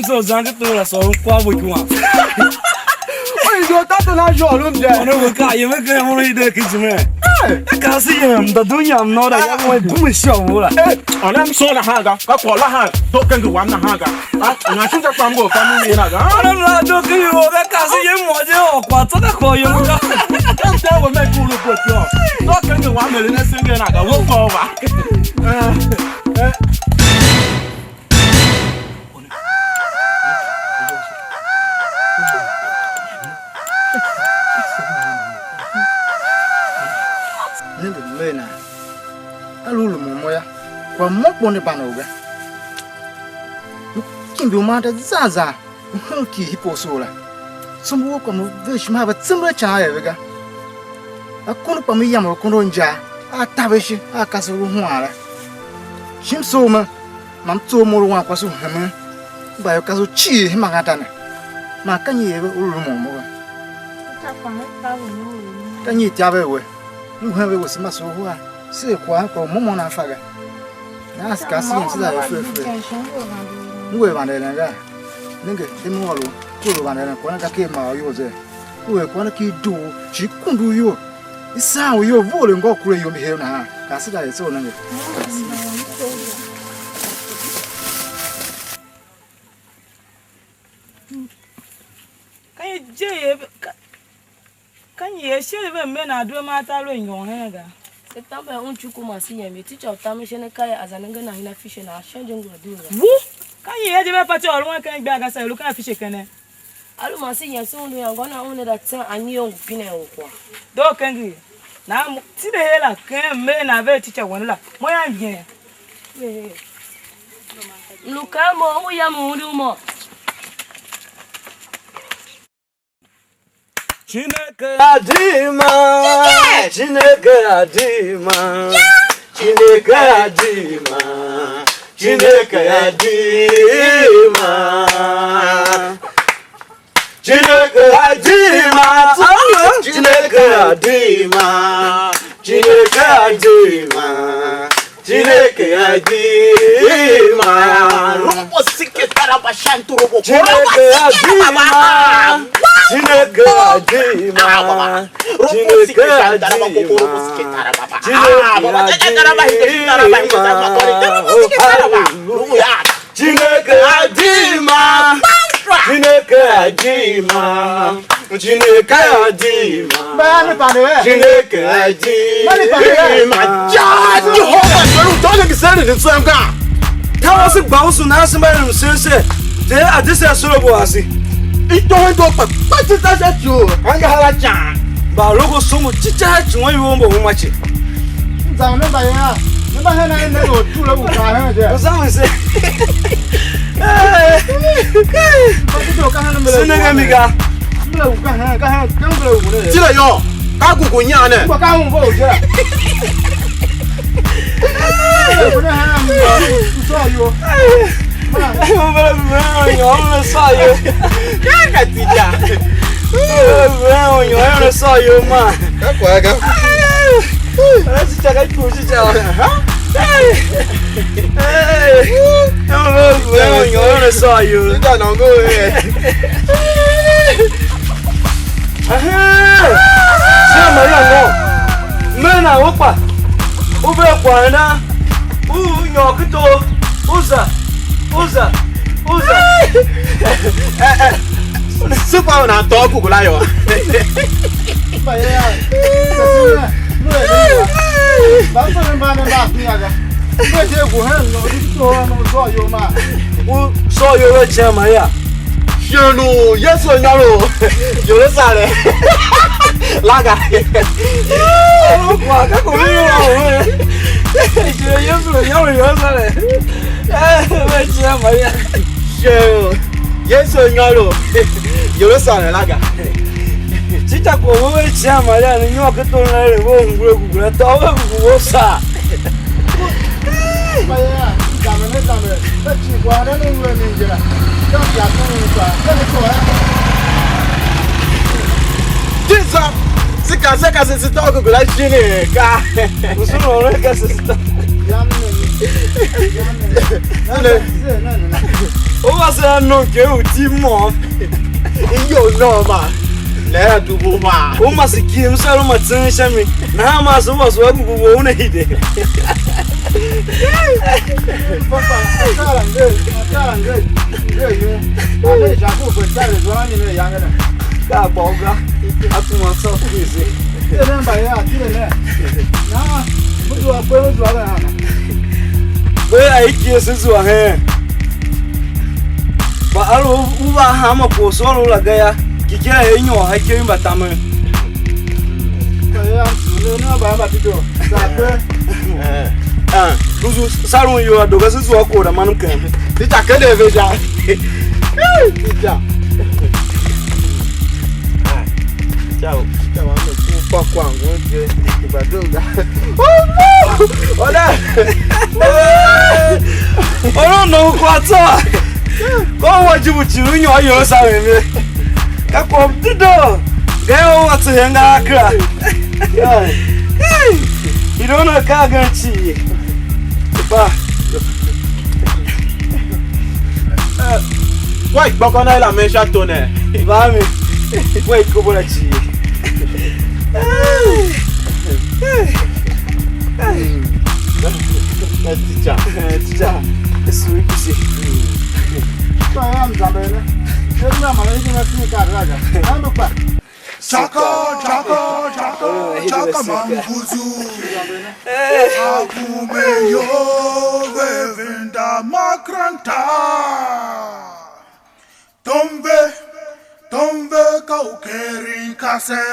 I'm so zanget to la so kwa wikwa. Oi do tato na jo lum je. Ono ko ka yeme ke mo ide kichme. Ka si yem da dunya no da ya mo bu me sho wo la. Ona mi so na ha ga ka ko la ha do kan ga wan na ha ga. Na shu ja kwa ngo fa mi na ga. Ona la do ke wo ka si yem mo je o kwa to da ko yem ka. Kan ta wo me ku lu ko jo. Do kan ga wan me le na singe na ga wo ko wa. Mena alulu momoya kwa mopo ne banoga kimbi umata zaza ki hiposola sumbu kwa mvesh maba tsimba cha yega akunu pa mi yamo kono nja atabeshi akasu huara shimsoma mam tsomo wa kwasu hama ba yo kasu chi himagatana makanyi yebe ululu momoga kanyi tiabewe Muhawe was Masuha, say qua or Momona Faga. Ask Cassin to that free. Who ever and I? Nigga, the Molo, Kuru and Quanaka came out, you was there. Who a Quanaki do, she couldn't do you. It's sound your volume go crazy on here now. Cassida is so long. Can you Can you share even men are doing matter in your hand? September on Chukuma see me teacher of Tamishana Kaya as an Angana in a fish and a changing will do. Woo! Can you hear the patrol? One can bag as I look at fish can I don't see you soon. We are going to own that son and you opinion. Don't can you now see the hell can men are very teacher one luck. Why I'm here? Look, I'm more. Chineke adima, Chineke adima, Chineke adima, Chineke adima, Chineke adima, Chineke adima, Chineke adima, Chineke adima. Robo sike taraba shantu robo. Chineke adima. Chineke adima. Chineke adima. Chineke adima. Chineke adima. Chineke adima. Mani pande. Chineke adima. Jehovah, you don't understand it. So I'm gone. How was it bouncing? How somebody says it? They are this as solo was it. It don't go back. What is that you? I'm gonna chan. But logo so much church when you won't much. Zamne baya. Nemba hena nego tula uka he. Someone say, Patito ka hena mele. Senegamiga. Mele uka he ka he kan mele uka. Tila yo. Ka gugu nyane. Ko ka mo bo je. Ko na ha mo so yo. I'm saw you. Ka tija. I saw you, man. Ka kwa ga. Let's check out push it out. Hey, I saw you. You don't go ahead. Mena opa. Ube kwana. Nyokito. Uza. Super na to gugu la yo. Baya. Ba so ba ga. Ba je go he no no so yo ma. So you chama ya. Shenu, yes or no? Yo sale. Laga. Wa ka ko ni yo sale. We chama ya. Shenu, yes or no? Yo sale laga. Chicha ko we chama ya ni yo ka to na re wo ngure to wo sa. Baya. Zamne. Ba chi kwa na no we ni jira. Ka ya ko ni kwa. Ka ni ko ha. Jinsa. Sika se to gugu la chini ka. Usuno re ka se sta. O wa se no ke o ti mo. Iyo no ma. Le dubu ma. O ma se ki msa lo ma tsin shami. Na ma so wa so gugu wo na hide. Papa, akala nge yo. Ale ja ko ko tare zo ani me yanga na. Ka bonga. Atuma so fizi. Ene baya tire ne. Na, budu akwelo zo ala na. We ai ki se zo he. Ba alo uwa ha ma ko so lo la ga ya. Kikira enyo ha ke mba tamu. Baya, no ba ba tido. Sa pe. Buzu sarun yo adoga se zo ko da manu kan. Tita kede veja. Tita. Ciao. Ciao, amo tu pa kwangu je ibadonga. Oh no! Ola. Oro no ko ato. Ko wa jibuti runyo yo sa me. Ka ko dido. Ga o atu henga akra. You don't know ka ganchi. Ba. Why gbogbo la me sha to ne. Ba mi. Wait ko bola chi. Tija. Esu ikusi. Baya mzambe ne. Ena mala ni na tini ka raga. Ando pa. Chaka man buzu akume yo vevinda makranta tombe kaukeri kase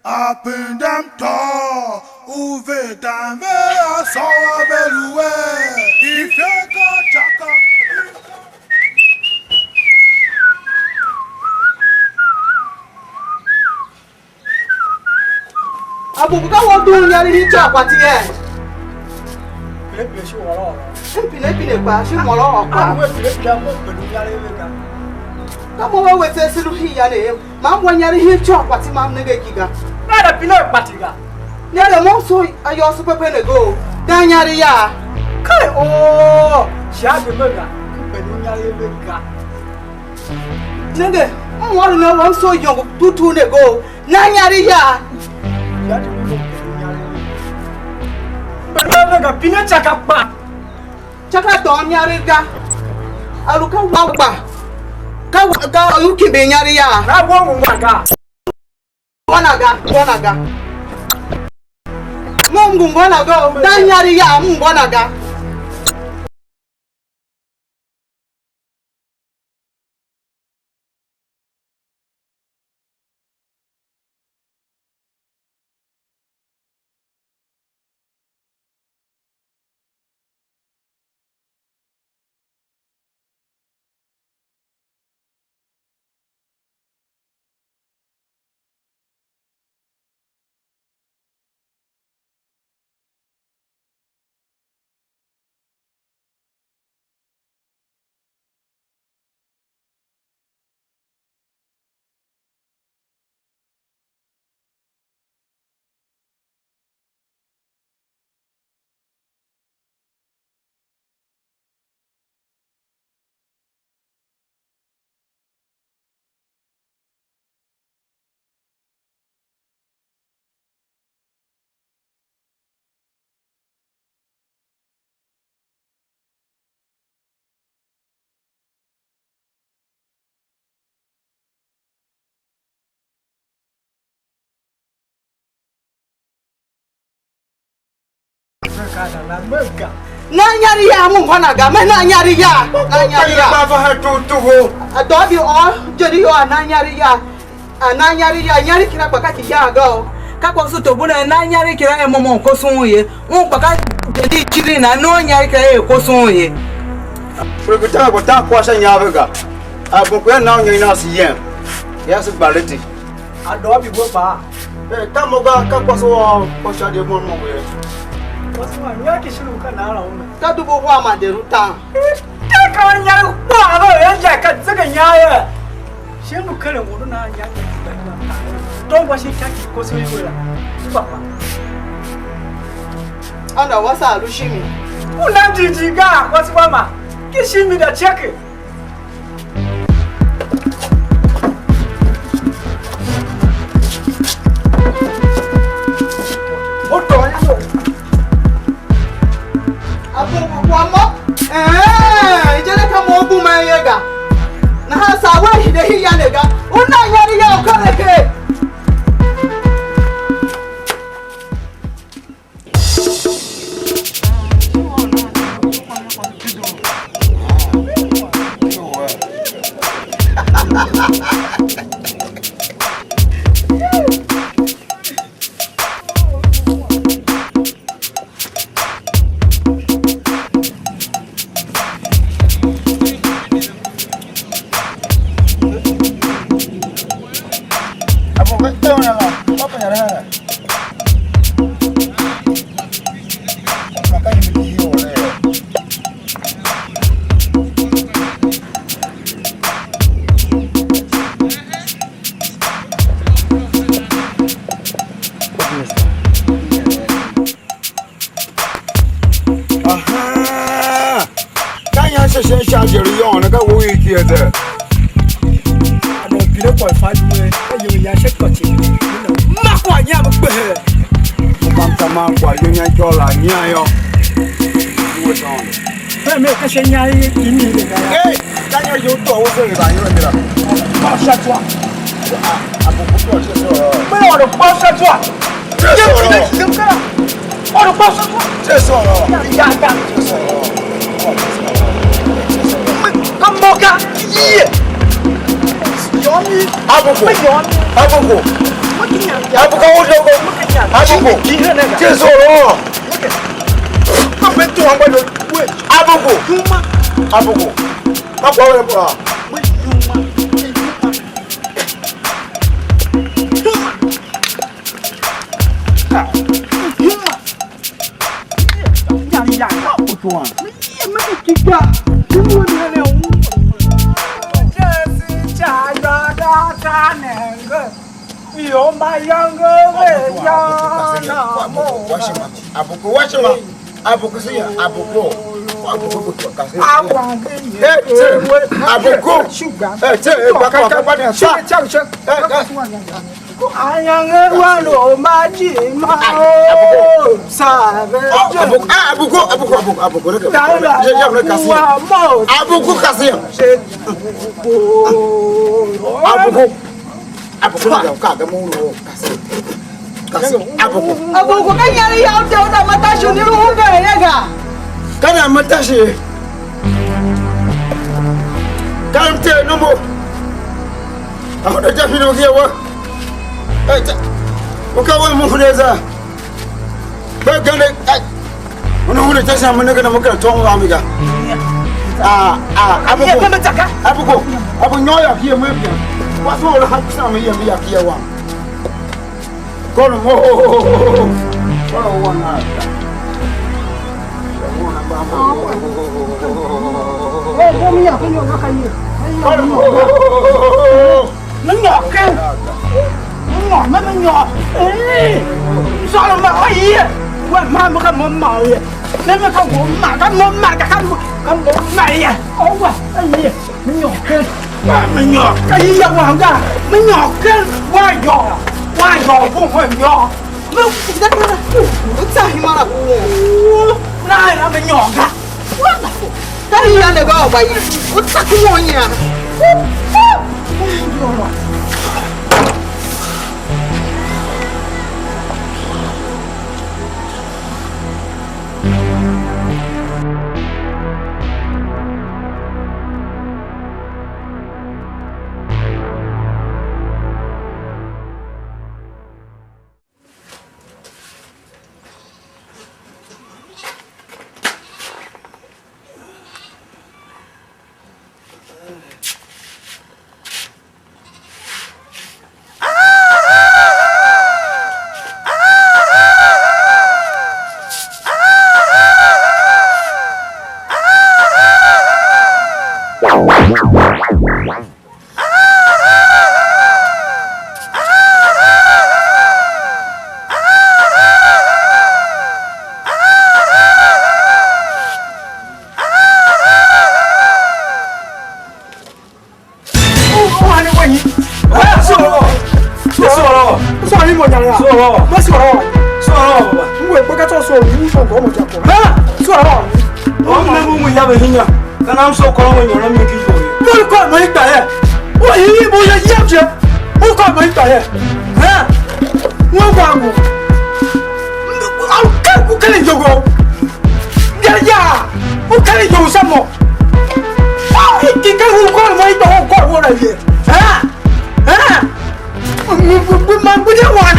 apendam to uve dambe asawa beluwe ifeka chaka. Abubuka wo dun yari ni cha kwati e. Pile shi wo lo. Pile pa shi mo lo kwa. We pile mo pelu yari we ka. Ka mo we wete silu hi ya le. Ma mo nyari hi cha kwati ma nge giga. Na da pile pati ga. Nyale mo so ayo so pepe ne go. Danyari ya. Kai oh, shadi mega. Beni nyari mega. Nenge, mwaru na wan so young tutu ne go. Nanyari ya. Shadi mega nyari. Beni mega pina chaka pa. Chaka don nyari ga. Aluka wagba. Ka aluki be nyari ya. Na wongu mwaga. Wanaga. Mungu wanaga. Danyari ya mungu wanaga. Nanyari ya mungu wanaga. Nanyari ya. Baba hatutuho. Adobi o jeri o nanyari ya. Nanyari ya nyari kira pakati ya go. Kako su to buna nanyari kira e momo ko sunye. Un pakati jeri chiri na no nyari kira e ko sunye. Prekuta ko ta kwa sha nyabega. Abunku na onye na siye. Ya su baleti. Adobi go ba. Tamoga ka kwa so ko sha de mo we. Wasu wa nyaki shiru kana ala una. Ka dubo wa ma de ruta. Ka kan nyari kwa ba ya ka zaka nyaya. Shenu kare mu na nyaki. Don wa shi taki ko sai wala. Baba. Ana wasa alushimi. Una jijiga wasu wa ma. Kishimi da cheke. Ijele kama obu mayega. Na hasa wahi de hiya nega. Una nyari ya okoreke. Abuko siya, abuko. Abuko kasi. Abuko. Ayang walo maji mao sabe. Abuko. Abuko kasi. Abuko na kaga mulu kasi. Kasi Abuko kanyari ya uta matashi ni ruga yaga. Kana matashi. Kante nomo. Ahoda jafino kiwa. Ukawa mufuneza. Bagane. Unaona tasha mnaka na maka tongo amiga. Abuko. Abu nyoya kia mwepia. Watu wala hakusa mia kia wa. Kono mo. Wala wana. I'm so calm when you're not making for you. Who call my diet? What are you boy? Who call my diet? Huh? What about who can you go? Yeah. Who can you do some more? Oh, he who call my dog? What are you? Huh? With my good one.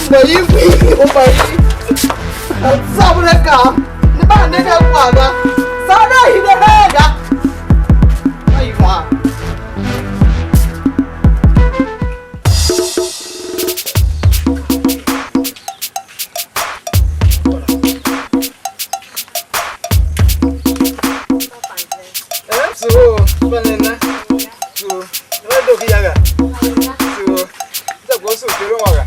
But you oh my. Sabreka. Nigga, Waga. Sada, he the Haga. What you want? So, Banana. So, where do you go? So, that goes to the Waga.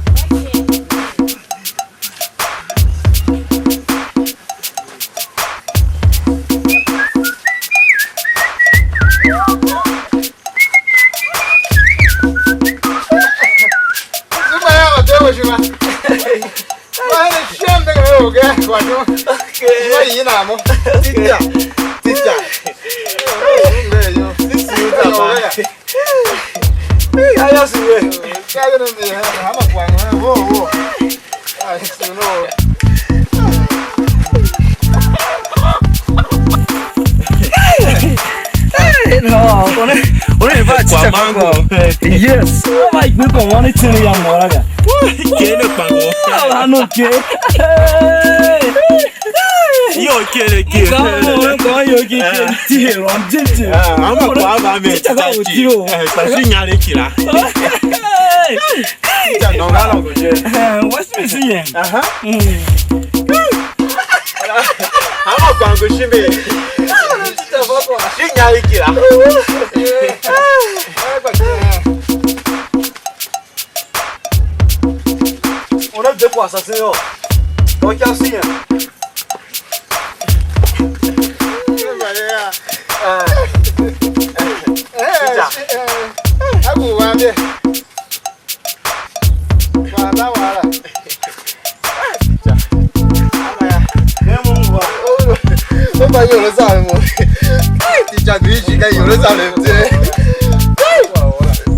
Yes, I don't want to tell you more. Aku wambe. Wala wala. O ba yo lo sa mo. Ti ja bi ji ka yo lo sa le je.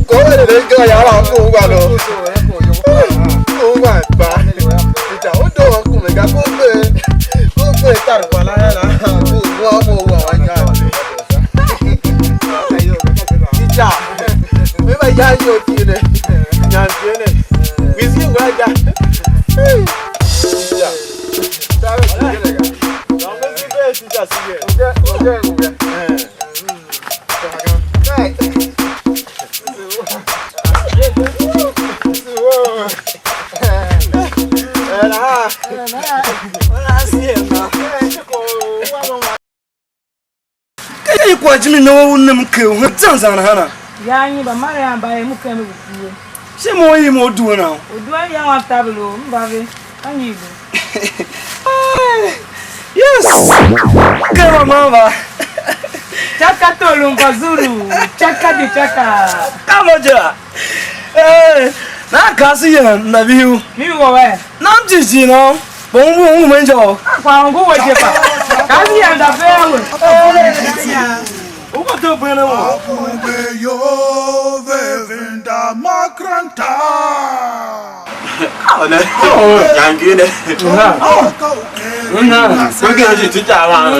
Ko le le ga ya la ko wa lo. O wa ba. Ti ja o do ku me ga ko pe. Ko pe tar pa la la. Ko wa mo wa wa ga. Ti ja. Me ba ya yo ti le. Nya ti le. Wi si wa ja. Ti ja. Ta ti le ga. Just here. Okay. Kwa jimi na wo nam ke ho tanzan hana ya nyi ba mare amba e mu kan mu buo se mo yi mo du na odu ya wa tablo mbabe anyi bu yes kama mama chaka tolumba zuru chaka di chaka kama ja na kasi ya na biu mi wo we na jiji no bon menjo kwa ngo we jepa kasi ya nda fe we uko to bwana wo Akube yo vevinda makranta. ana yangi ne ko ke ji ti ja wa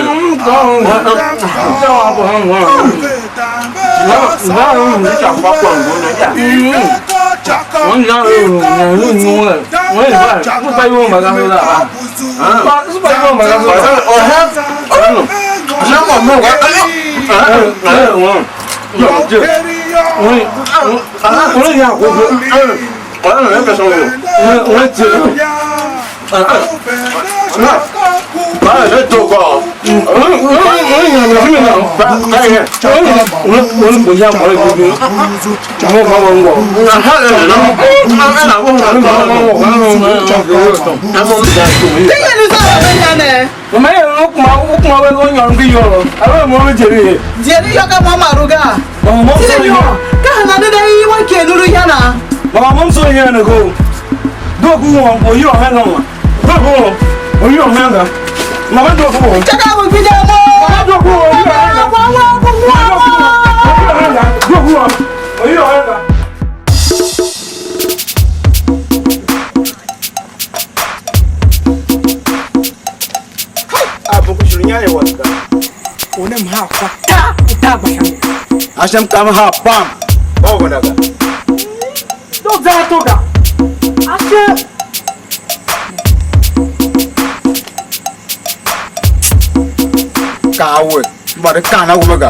Asham kama hapam bawo daga Do za to ga. Ashe. Kawe. Ba de kana wo ga.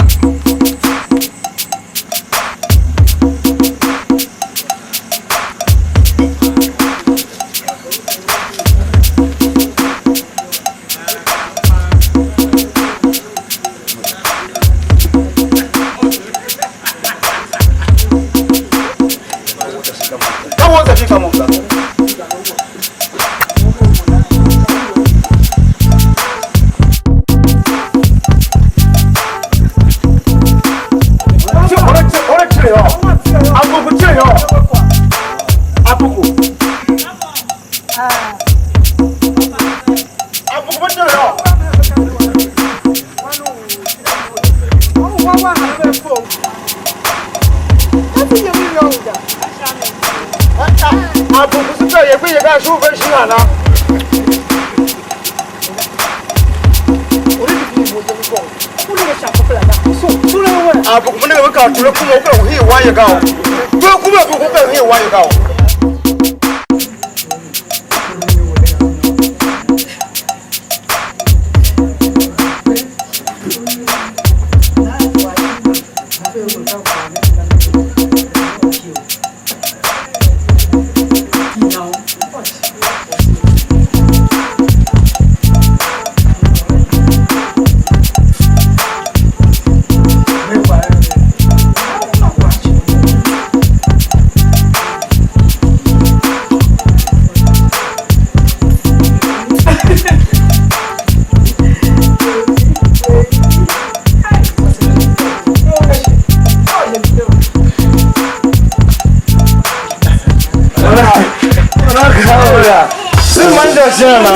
manja sana.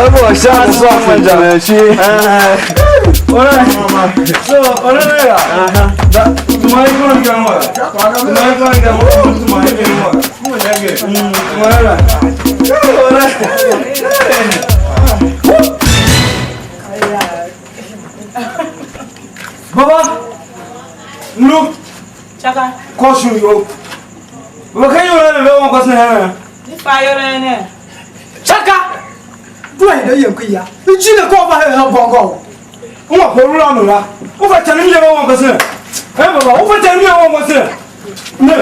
Hapo sana sio manja chi. Ora. So, ora nega. Da, tumai kono kama. Tumai kono kama. Tumai kama. Mwenye. Ora. Ora. Baba. Look. Chaka. Caution you. What can you learn about what's here? Fire in. Chaka. Dua ida yen ku ya. Ji le ko ba he bongo. Uma ko rula no la. O fa tani mi ba won ko se. Eh baba, o fa tani mi won ko se. Ne.